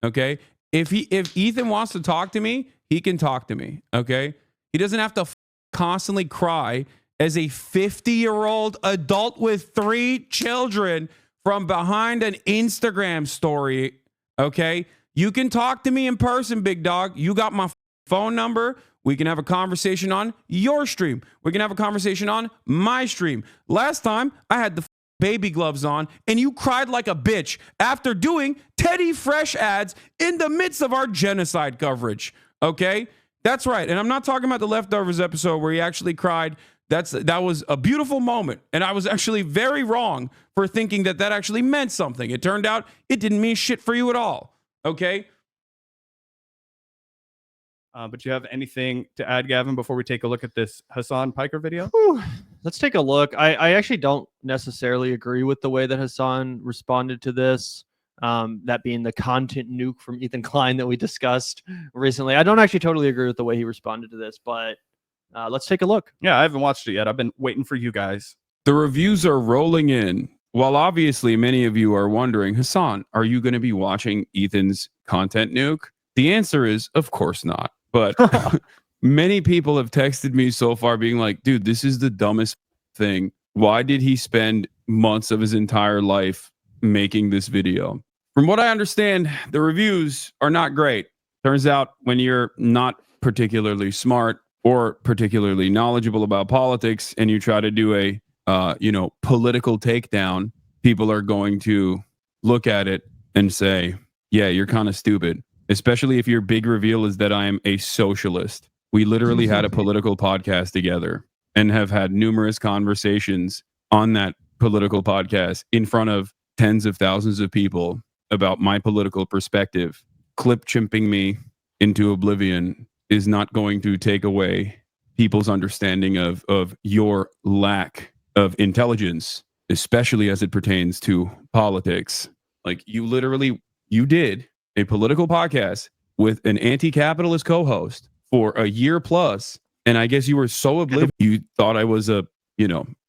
Okay. If Ethan wants to talk to me, he can talk to me. Okay. He doesn't have to constantly cry as a 50-year-old adult with 3 children from behind an Instagram story. Okay. You can talk to me in person, big dog. You got my phone number. We can have a conversation on your stream. We can have a conversation on my stream. Last time I had the baby gloves on and you cried like a bitch after doing Teddy Fresh ads in the midst of our genocide coverage. Okay? That's right. And I'm not talking about the Leftovers episode where he actually cried. That was a beautiful moment. And I was actually very wrong for thinking that actually meant something. It turned out it didn't mean shit for you at all. Okay? But you have anything to add, Gavin, before we take a look at this Hasan Piker video? Whew. Let's take a look. I actually don't necessarily agree with the way that Hasan responded to this. That being the content nuke from Ethan Klein that we discussed recently. I don't actually totally agree with the way he responded to this, but let's take a look. Yeah, I haven't watched it yet. I've been waiting for you guys. The reviews are rolling in. While obviously many of you are wondering, Hasan, are you going to be watching Ethan's content nuke? The answer is, of course not. But many people have texted me so far being like, dude, this is the dumbest thing. Why did he spend months of his entire life making this video? From what I understand, the reviews are not great. Turns out when you're not particularly smart or particularly knowledgeable about politics and you try to do a political takedown, people are going to look at it and say, yeah, you're kind of stupid. Especially if your big reveal is that I am a socialist. We literally had a political podcast together and have had numerous conversations on that political podcast in front of tens of thousands of people about my political perspective. Clip chimping me into oblivion is not going to take away people's understanding of your lack of intelligence, especially as it pertains to politics. Like you did a political podcast with an anti-capitalist co-host for a year plus. And I guess you were so oblivious, you thought I was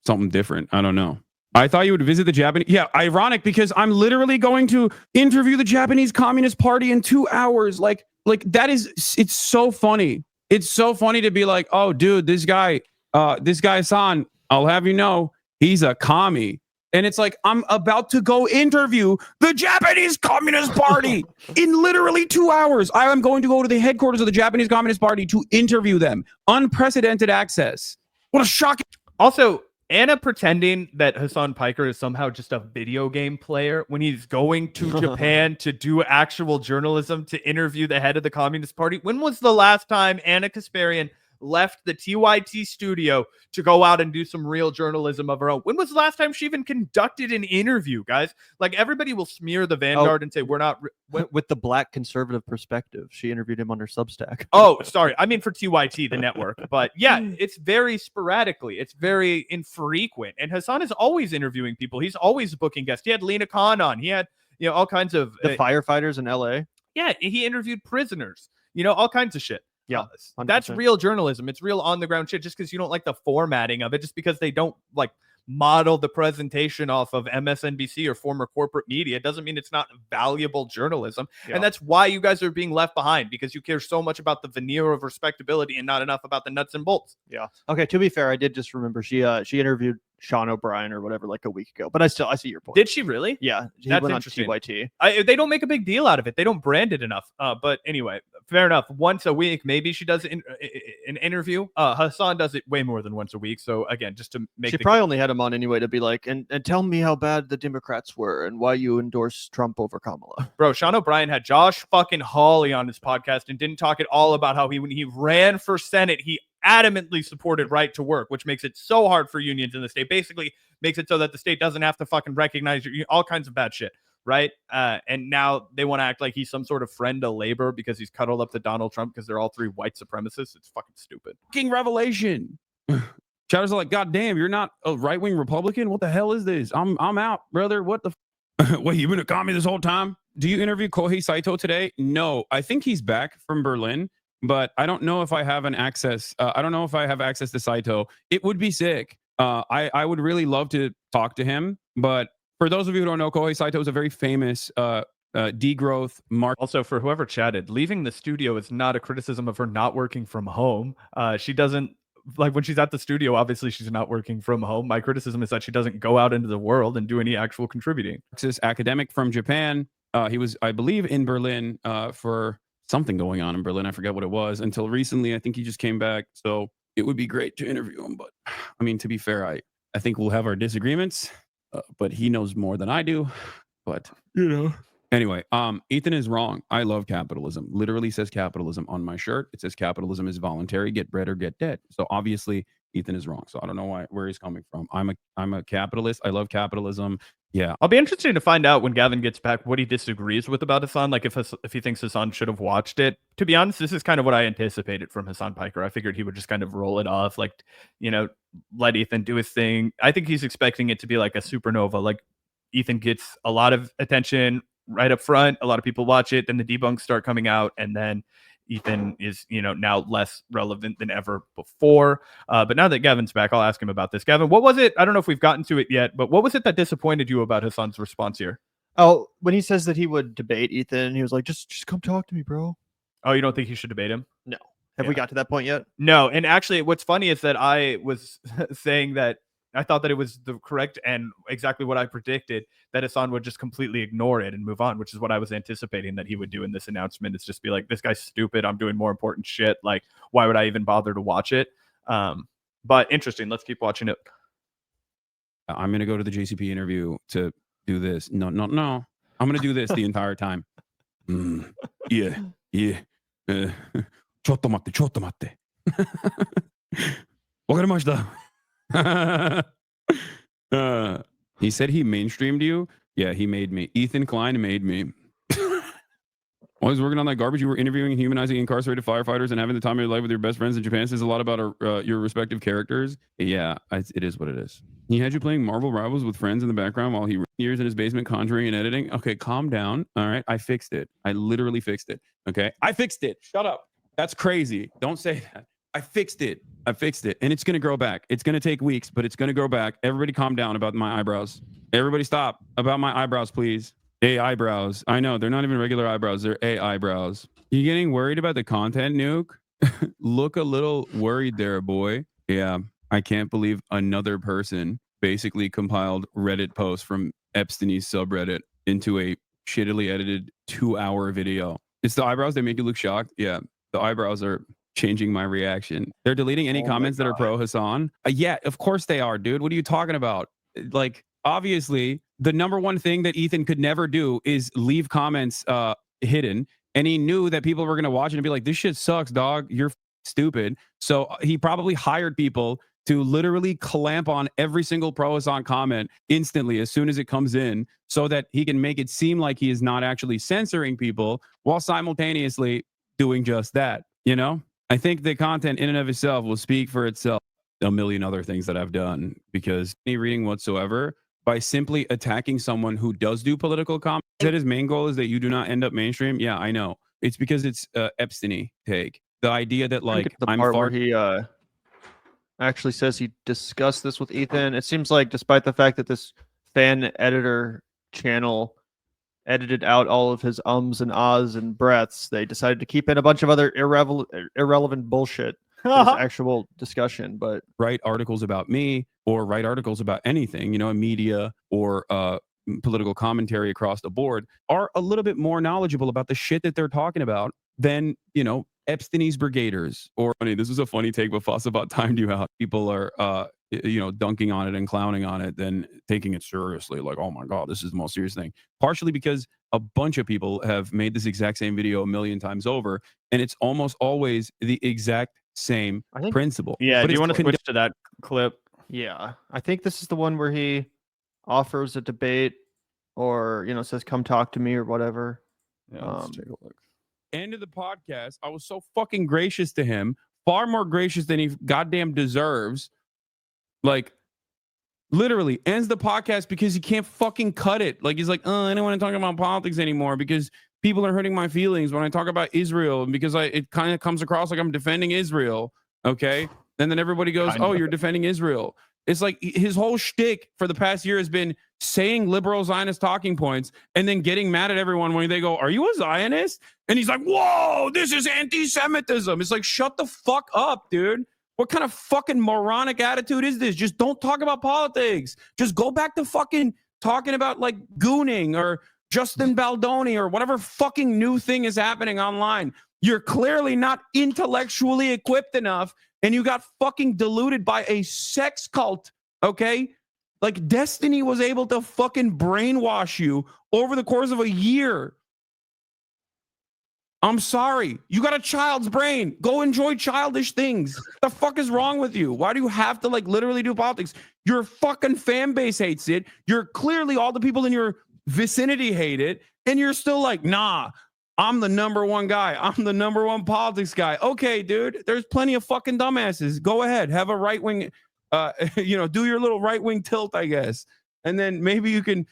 something different. I don't know. I thought you would visit the Japanese. Yeah, ironic because I'm literally going to interview the Japanese Communist Party in 2 hours. Like that is, it's so funny. It's so funny to be like, oh, dude, this guy Hasan, I'll have you know, he's a commie. And it's like, I'm about to go interview the Japanese Communist Party in literally 2 hours. I am going to go to the headquarters of the Japanese Communist Party to interview them. Unprecedented access. What a shocking. Also, Anna pretending that Hasan Piker is somehow just a video game player when he's going to Japan to do actual journalism to interview the head of the Communist Party. When was the last time Anna Kasparian left the TYT studio to go out and do some real journalism of her own? When was the last time she even conducted an interview, guys? Like, everybody will smear the Vanguard and say, we're not... With the Black conservative perspective, she interviewed him on her Substack. Oh, sorry. I mean for TYT, the network. But yeah, it's very sporadically. It's very infrequent. And Hasan is always interviewing people. He's always booking guests. He had Lena Khan on. He had, all kinds of... The firefighters in LA? Yeah, he interviewed prisoners. All kinds of shit. Yeah, 100%. That's real journalism. It's real on the ground shit. Just because you don't like the formatting of it, just because they don't like model the presentation off of MSNBC or former corporate media, doesn't mean it's not valuable journalism. Yeah. And that's why you guys are being left behind, because you care so much about the veneer of respectability and not enough about the nuts and bolts. Yeah. Okay. To be fair, I did just remember she interviewed Sean O'Brien or whatever like a week ago, but I see your point. Did she really? Yeah. That's interesting. TYT. They don't make a big deal out of it. They don't brand it enough. But anyway, fair enough. Once a week, maybe she does an interview. Hasan does it way more than once a week. So again, just to make she probably only had him on anyway to be like, and tell me how bad the Democrats were and why you endorse Trump over Kamala. Bro, Sean O'Brien had Josh fucking Hawley on his podcast and didn't talk at all about how when he ran for Senate, he adamantly supported right to work, which makes it so hard for unions in the state. Basically makes it so that the state doesn't have to fucking recognize all kinds of bad shit, right? And now they want to act like he's some sort of friend of labor because he's cuddled up to Donald Trump because they're all three white supremacists. It's fucking stupid. Fucking revelation. Chatters are like, God damn, you're not a right-wing Republican? What the hell is this? I'm out, brother. What the wait, you been a commie this whole time? Do you interview Kohei Saito today? No, I think he's back from Berlin. But I don't know if I have access. I don't know if I have access to Saito. It would be sick. I would really love to talk to him. But for those of you who don't know, Kohei Saito is a very famous degrowth, Also, for whoever chatted, leaving the studio is not a criticism of her not working from home. She doesn't like when she's at the studio. Obviously, she's not working from home. My criticism is that she doesn't go out into the world and do any actual contributing. Marxist academic from Japan. He was, I believe, in Berlin for something going on in Berlin. I forget what it was until recently. I think he just came back. So it would be great to interview him. But I mean, to be fair, I think we'll have our disagreements, but he knows more than I do. But, you know. Anyway, Ethan is wrong. I love capitalism. Literally says capitalism on my shirt. It says capitalism is voluntary. Get bread or get dead. So obviously Ethan is wrong. So I don't know where he's coming from. I'm a capitalist. I love capitalism. Yeah. I'll be interested to find out when Gavin gets back what he disagrees with about Hasan. Like if he thinks Hasan should have watched it. To be honest, this is kind of what I anticipated from Hasan Piker. I figured he would just kind of roll it off, like, you know, let Ethan do his thing. I think he's expecting it to be like a supernova. Like Ethan gets a lot of attention right up front. A lot of people watch it. Then the debunks start coming out, and then Ethan is, you know, now less relevant than ever before. But now that Gavin's back, I'll ask him about this. Gavin, what was it? I don't know if we've gotten to it yet, but what was it that disappointed you about Hasan's response here? Oh, when he says that he would debate Ethan, he was like, just come talk to me, bro. Oh, you don't think he should debate him? No. Have we got to that point yet? No. And actually, what's funny is that I was saying that I thought that it was the correct and exactly what I predicted, that Hasan would just completely ignore it and move on, which is what I was anticipating that he would do in this announcement. It's just be like, this guy's stupid. I'm doing more important shit. Like, why would I even bother to watch it? But interesting. Let's keep watching it. I'm going to go to the JCP interview to do this. No. I'm going to do this the entire time. Yeah. Chotto matte. Wakarimashita. He said he mainstreamed you. Yeah, he made me. Ethan Klein made me. While I was working on that garbage, you were interviewing and humanizing incarcerated firefighters and having the time of your life with your best friends in Japan. Says a lot about your respective characters. Yeah, it is what it is. He had you playing Marvel Rivals with friends in the background while he years in his basement conjuring and editing. Okay, calm down. All right, I fixed it. I literally fixed it. Okay, I fixed it. Shut up. That's crazy. Don't say that. I fixed it. And it's going to grow back. It's going to take weeks, but it's going to grow back. Everybody calm down about my eyebrows. Everybody stop about my eyebrows, please. A eyebrows. I know they're not even regular eyebrows. They're A eyebrows. You getting worried about the content, Nuke? Look a little worried there, boy. Yeah. I can't believe another person basically compiled Reddit posts from Epstein's subreddit into a shittily edited 2-hour video. It's the eyebrows that make you look shocked. Yeah. The eyebrows are changing my reaction. They're deleting any comments that are pro Hasan. Yeah, of course they are, dude. What are you talking about? Like, obviously, the number one thing that Ethan could never do is leave comments hidden. And he knew that people were going to watch it and be like, this shit sucks, dog. You're stupid. So he probably hired people to literally clamp on every single pro Hasan comment instantly as soon as it comes in so that he can make it seem like he is not actually censoring people while simultaneously doing just that. You know, I think the content in and of itself will speak for itself. A million other things that I've done, because any reading whatsoever, by simply attacking someone who does do political comments, that his main goal is that you do not end up mainstream. Yeah, I know. It's because it's Epstein take. The idea that like the part where he actually says he discussed this with Ethan. It seems like despite the fact that this fan editor channel edited out all of his ums and ahs and breaths, they decided to keep in a bunch of other irrelevant bullshit. This actual discussion, but write articles about me or write articles about anything, you know, media or political commentary across the board are a little bit more knowledgeable about the shit that they're talking about than, you know, Epstein's brigaders. Or this is a funny take, but Fossabot timed you out. People are you know, dunking on it and clowning on it, then taking it seriously, like, oh my god, this is the most serious thing. Partially because a bunch of people have made this exact same video a million times over, and it's almost always the exact same principle. Yeah, but do you want to switch to that clip? Yeah, I think this is the one where he offers a debate, or, you know, says come talk to me or whatever. Yeah, let's take a look. End of the podcast, I was so fucking gracious to him, far more gracious than he goddamn deserves. Like, literally ends the podcast because he can't fucking cut it. Like, he's like, oh, I don't want to talk about politics anymore because people are hurting my feelings when I talk about Israel, and because it kind of comes across like I'm defending Israel. Okay. And then everybody goes, oh, you're defending Israel. It's like his whole shtick for the past year has been saying liberal Zionist talking points and then getting mad at everyone when they go, "Are you a Zionist?" And he's like, "Whoa, this is anti-Semitism." It's like, shut the fuck up, dude. What kind of fucking moronic attitude is this? Just don't talk about politics. Just go back to fucking talking about like gooning or Justin Baldoni or whatever fucking new thing is happening online. You're clearly not intellectually equipped enough, and you got fucking deluded by a sex cult, okay? Like Destiny was able to fucking brainwash you over the course of a year. I'm sorry. You got a child's brain. Go enjoy childish things. The fuck is wrong with you? Why do you have to like literally do politics? Your fucking fan base hates it. You're clearly all the people in your vicinity hate it. And you're still like, nah, I'm the number one guy. I'm the number one politics guy. Okay, dude, there's plenty of fucking dumbasses. Go ahead. Have a right wing, do your little right wing tilt, I guess. And then maybe you can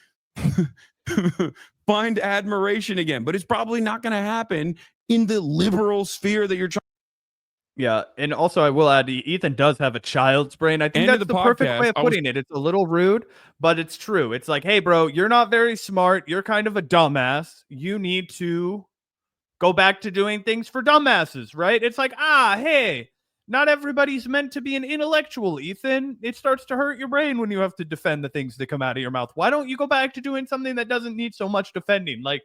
find admiration again. But it's probably not going to happen in the liberal sphere that you're trying. Yeah, and also I will add, Ethan does have a child's brain. I think End of that's the the perfect podcast, way of putting it. It's a little rude, but it's true. It's like, hey, bro, you're not very smart. You're kind of a dumbass. You need to go back to doing things for dumbasses, right? It's like, hey, not everybody's meant to be an intellectual, Ethan. It starts to hurt your brain when you have to defend the things that come out of your mouth. Why don't you go back to doing something that doesn't need so much defending, like,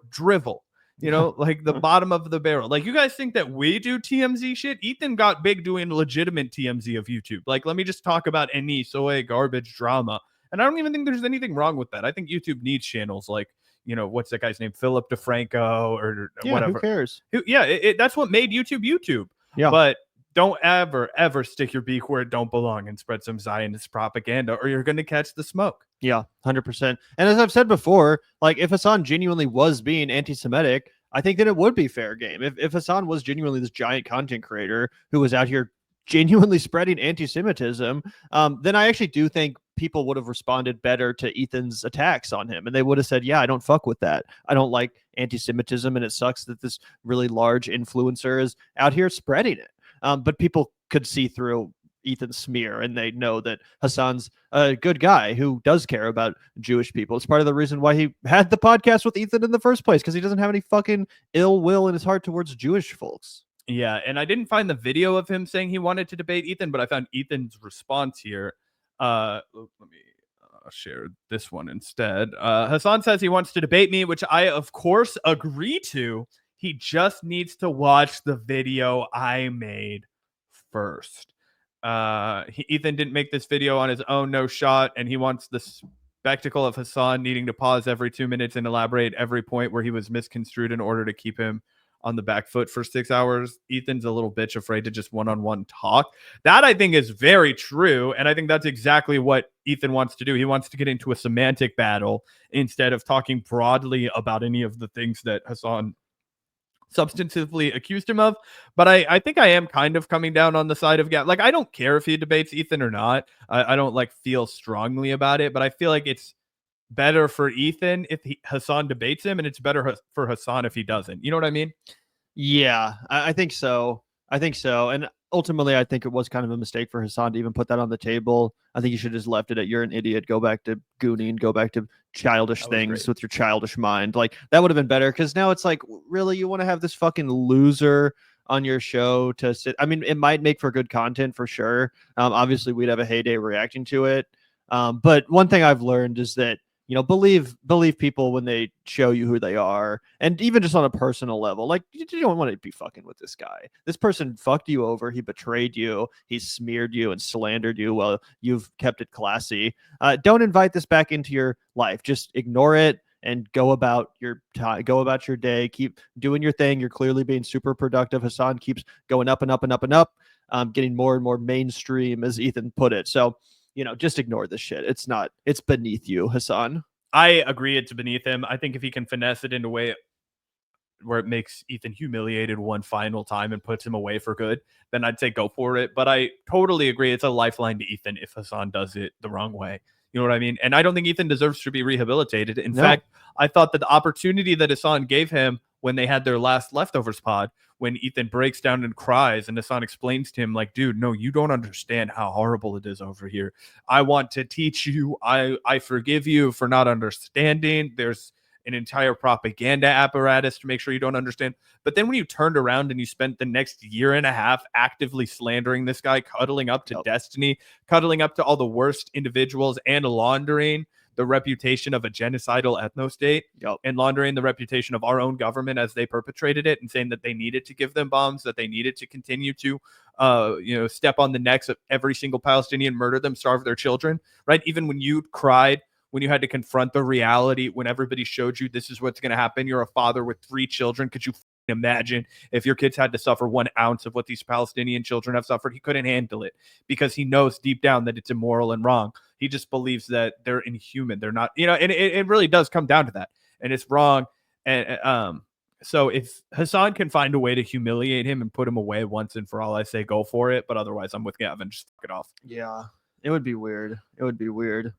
drivel? Like the bottom of the barrel. Like, you guys think that we do TMZ shit? Ethan got big doing legitimate TMZ of YouTube. Like, let me just talk about any soy garbage drama. And I don't even think there's anything wrong with that. I think YouTube needs channels like, what's that guy's name? Philip DeFranco or whatever. Who cares? That's what made YouTube. Yeah. But don't ever stick your beak where it don't belong and spread some Zionist propaganda, or you're going to catch the smoke. Yeah, 100%. And as I've said before, like if Hasan genuinely was being anti-Semitic, I think that it would be fair game. If Hasan was genuinely this giant content creator who was out here genuinely spreading anti-Semitism, then I actually do think people would have responded better to Ethan's attacks on him. And they would have said, yeah, I don't fuck with that. I don't like anti-Semitism, and it sucks that this really large influencer is out here spreading it. But people could see through Ethan's smear, and they know that Hasan's a good guy who does care about Jewish people. It's part of the reason why he had the podcast with Ethan in the first place, because he doesn't have any fucking ill will in his heart towards Jewish folks. Yeah, and I didn't find the video of him saying he wanted to debate Ethan, but I found Ethan's response here. Let me share this one instead. Hasan says he wants to debate me, which I, of course, agree to. He just needs to watch the video I made first. Ethan didn't make this video on his own, no shot, and he wants the spectacle of Hasan needing to pause every 2 minutes and elaborate every point where he was misconstrued in order to keep him on the back foot for 6 hours. Ethan's a little bitch afraid to just one-on-one talk. That I think is very true, and I think that's exactly what Ethan wants to do. He wants to get into a semantic battle instead of talking broadly about any of the things that Hasan substantively accused him of. But I think I am kind of coming down on the side of Gavin. Like, I don't care if he debates Ethan or not. I don't like feel strongly about it, but I feel like it's better for Ethan if Hasan debates him, and it's better for Hasan if he doesn't. You know what I mean? Yeah, I think so. And ultimately, I think it was kind of a mistake for Hasan to even put that on the table. I think you should have just left it at, you're an idiot. Go back to gooning, go back to childish things with your childish mind. Like, that would have been better, because now it's like, really, you want to have this fucking loser on your show to sit? I mean, it might make for good content for sure. Obviously, we'd have a heyday reacting to it. But one thing I've learned is that, believe people when they show you who they are, and even just on a personal level. Like, you don't want to be fucking with this guy. This person fucked you over. He betrayed you. He smeared you and slandered you while you've kept it classy. Don't invite this back into your life. Just ignore it and go about your day. Keep doing your thing. You're clearly being super productive. Hasan keeps going up and up and up and up, getting more and more mainstream, as Ethan put it. So, just ignore this shit. It's beneath you, Hasan. I agree, it's beneath him. I think if he can finesse it in a way where it makes Ethan humiliated one final time and puts him away for good, then I'd say go for it. But I totally agree. It's a lifeline to Ethan if Hasan does it the wrong way. You know what I mean? And I don't think Ethan deserves to be rehabilitated. In fact, I thought that the opportunity that Hasan gave him when they had their last Leftovers pod, when Ethan breaks down and cries and Hasan explains to him, like, dude, no, you don't understand how horrible it is over here. I want to teach you. I forgive you for not understanding. There's an entire propaganda apparatus to make sure you don't understand. But then when you turned around and you spent the next year and a half actively slandering this guy, cuddling up to Destiny, cuddling up to all the worst individuals, and laundering the reputation of a genocidal ethno-state, and laundering the reputation of our own government as they perpetrated it, and saying that they needed to give them bombs, that they needed to continue to step on the necks of every single Palestinian, murder them, starve their children, right? Even when you cried, when you had to confront the reality, when everybody showed you this is what's going to happen, you're a father with 3 children. Could you imagine if your kids had to suffer 1 ounce of what these Palestinian children have suffered? He couldn't handle it because he knows deep down that it's immoral and wrong. He just believes that they're inhuman. They're not, and it really does come down to that. And it's wrong. And so if Hasan can find a way to humiliate him and put him away once and for all, I say go for it. But otherwise, I'm with Gavin. Just fuck it off. Yeah, it would be weird. It would be weird.